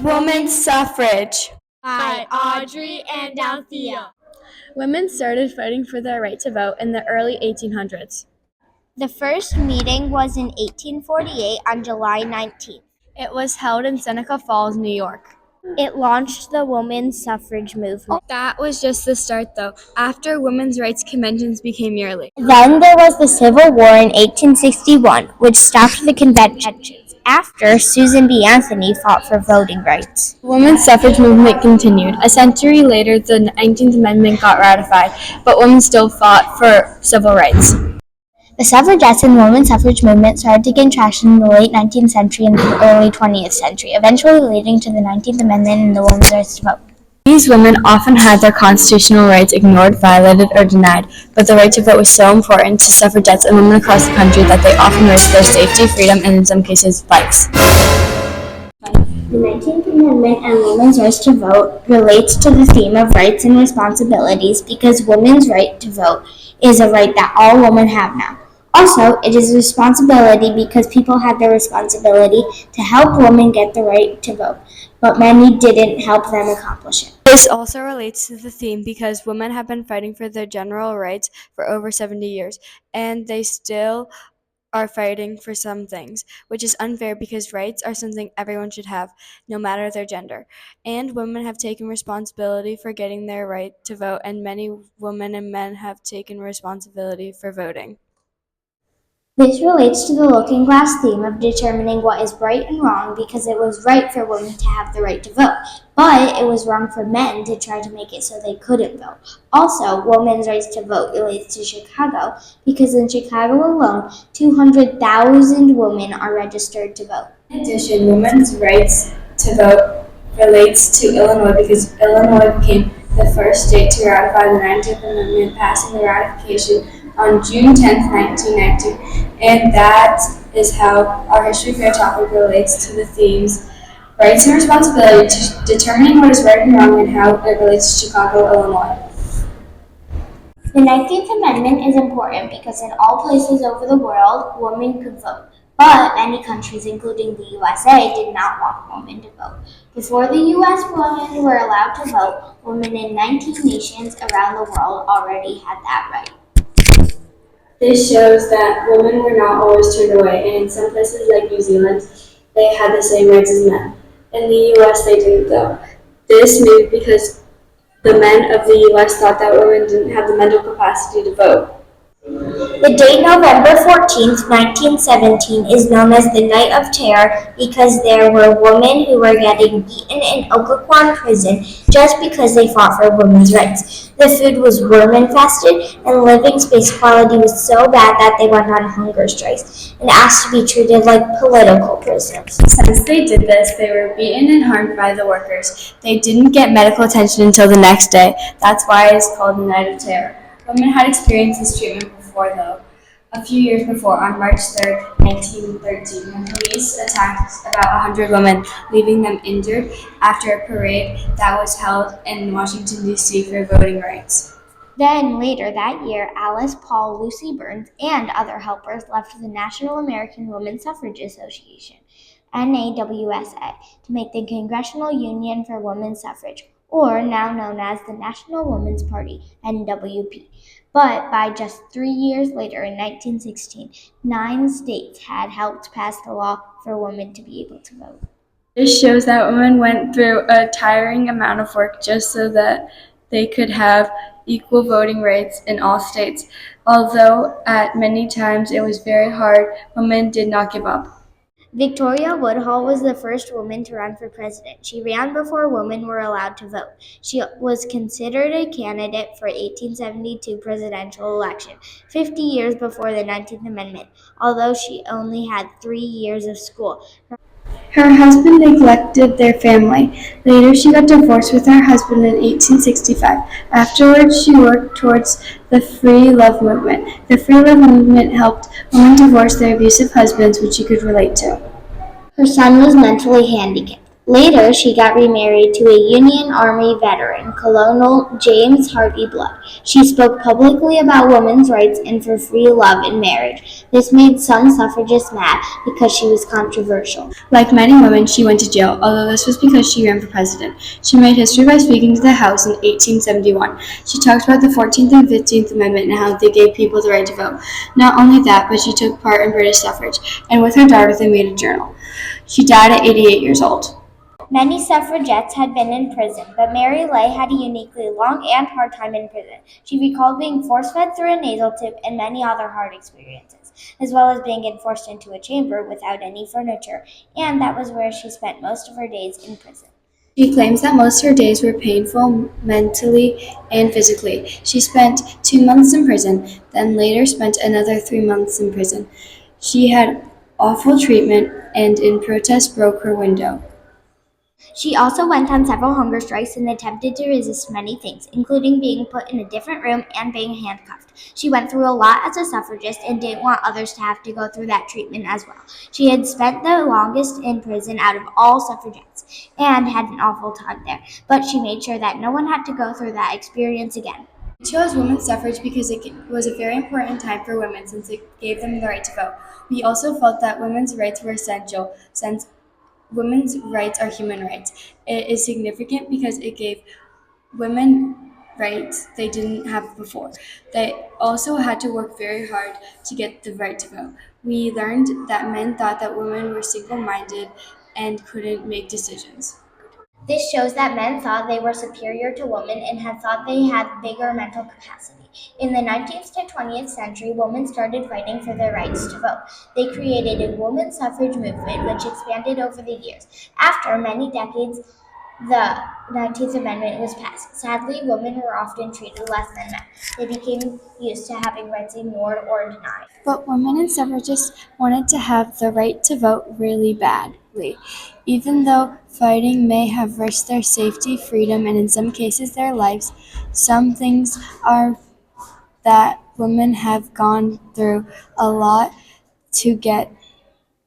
Women's Suffrage by Audrey M Althea. Women started fighting for their right to vote in the early 1800s. The first meeting was in 1848 on July 19th. It was held in Seneca Falls, New York. It launched the women's suffrage movement. That was just the start, though. After women's rights conventions became yearly. Then there was the Civil War in 1861, which stopped the conventions after Susan B. Anthony fought for voting rights. The women's suffrage movement continued. A century later, the 19th Amendment got ratified, but women still fought for civil rights. The suffragettes and women's suffrage movement started to gain traction in the late 19th century and the early 20th century, eventually leading to the 19th Amendment and the women's rights to vote. These women often had their constitutional rights ignored, violated, or denied, but the right to vote was so important to suffragettes and women across the country that they often risked their safety, freedom, and in some cases, lives. The 19th Amendment and women's rights to vote relates to the theme of rights and responsibilities because women's right to vote is a right that all women have now. Also, it is a responsibility because people had the responsibility to help women get the right to vote, but many didn't help them accomplish it. This also relates to the theme because women have been fighting for their general rights for over 70 years, and they still are fighting for some things, which is unfair because rights are something everyone should have, no matter their gender. And women have taken responsibility for getting their right to vote, and many women and men have taken responsibility for voting. This relates to the looking glass theme of determining what is right and wrong because it was right for women to have the right to vote, but it was wrong for men to try to make it so they couldn't vote. Also, women's rights to vote relates to Chicago because in Chicago alone, 200,000 women are registered to vote. In addition, women's rights to vote relates to Illinois because Illinois became the first state to ratify the 19th Amendment, passing the ratification on June 10, 1990, and that is how our History Fair topic relates to the themes rights and responsibility to determining what is right and wrong and how it relates to Chicago, Illinois. The 19th Amendment is important because in all places over the world, women could vote. But many countries, including the USA, did not want women to vote. Before the US women were allowed to vote, women in 19 nations around the world already had that right. This shows that women were not always turned away, and in some places like New Zealand, they had the same rights as men. In the US, they didn't though. This maybe because the men of the US thought that women didn't have the mental capacity to vote. The date November 14th, 1917 is known as the Night of Terror because there were women who were getting beaten in Occoquan prison just because they fought for women's rights. The food was worm-infested and living space quality was so bad that they went on hunger strikes and asked to be treated like political prisoners. Since they did this, they were beaten and harmed by the workers. They didn't get medical attention until the next day. That's why it is called the Night of Terror. Women had experienced this treatment before, though. A few years before, on March 3, 1913, when police attacked about 100 women, leaving them injured after a parade that was held in Washington, D.C. for voting rights. Then, later that year, Alice Paul, Lucy Burns, and other helpers left the National American Women's Suffrage Association, NAWSA, to make the Congressional Union for Women's Suffrage, or now known as the National Women's Party, NWP. But by just 3 years later, in 1916, 9 states had helped pass the law for women to be able to vote. This shows that women went through a tiring amount of work just so that they could have equal voting rights in all states. Although at many times it was very hard, women did not give up. Victoria Woodhull was the first woman to run for president. She ran before women were allowed to vote. She was considered a candidate for 1872 presidential election, 50 years before the 19th Amendment, although she only had 3 years of school. Her husband neglected their family. Later, she got divorced with her husband in 1865. Afterwards, she worked towards the free love movement. The free love movement helped women divorce their abusive husbands, which she could relate to. Her son was mentally handicapped. Later, she got remarried to a Union Army veteran, Colonel James Harvey Blood. She spoke publicly about women's rights and for free love in marriage. This made some suffragists mad because she was controversial. Like many women, she went to jail, although this was because she ran for president. She made history by speaking to the House in 1871. She talked about the 14th and 15th Amendment and how they gave people the right to vote. Not only that, but she took part in British suffrage, and with her daughter they made a journal. She died at 88 years old. Many suffragettes had been in prison, but Mary Lay had a uniquely long and hard time in prison. She recalled being force-fed through a nasal tube and many other hard experiences, as well as being enforced into a chamber without any furniture, and that was where she spent most of her days in prison. She claims that most of her days were painful mentally and physically. She spent 2 months in prison, then later spent another 3 months in prison. She had awful treatment and in protest broke her window. She also went on several hunger strikes and attempted to resist many things, including being put in a different room and being handcuffed. She went through a lot as a suffragist and didn't want others to have to go through that treatment as well. She had spent the longest in prison out of all suffragettes and had an awful time there, but she made sure that no one had to go through that experience again. We chose women's suffrage because it was a very important time for women since it gave them the right to vote. We also felt that women's rights were essential since women's rights are human rights. It is significant because it gave women rights they didn't have before. They also had to work very hard to get the right to vote. We learned that men thought that women were single-minded and couldn't make decisions. This shows that men thought they were superior to women and had thought they had bigger mental capacity. In the 19th to 20th century, women started fighting for their rights to vote. They created a women's suffrage movement which expanded over the years. After many decades, the 19th Amendment was passed. Sadly, women were often treated less than men. They became used to having rights ignored or denied. But women and suffragists wanted to have the right to vote really badly. Even though fighting may have risked their safety, freedom, and in some cases their lives, some things are that women have gone through a lot to get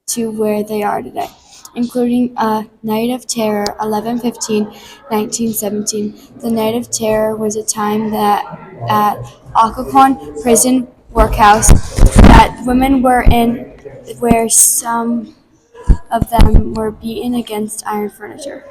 to where they are today, including a Night of Terror, 11/15/1917. The Night of Terror was a time that at Occoquan Prison Workhouse that women were in, where some of them were beaten against iron furniture.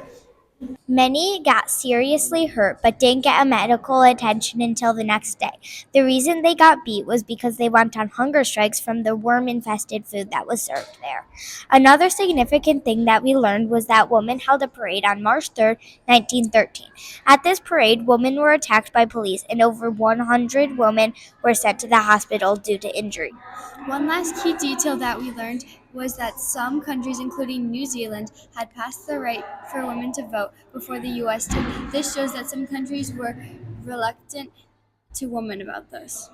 Many got seriously hurt but didn't get medical attention until the next day. The reason they got beat was because they went on hunger strikes from the worm-infested food that was served there. Another significant thing that we learned was that women held a parade on March 3rd, 1913. At this parade, women were attacked by police and over 100 women were sent to the hospital due to injury. One last key detail that we learned was that some countries, including New Zealand, had passed the right for women to vote before the U.S. did. This shows that some countries were reluctant to women about this.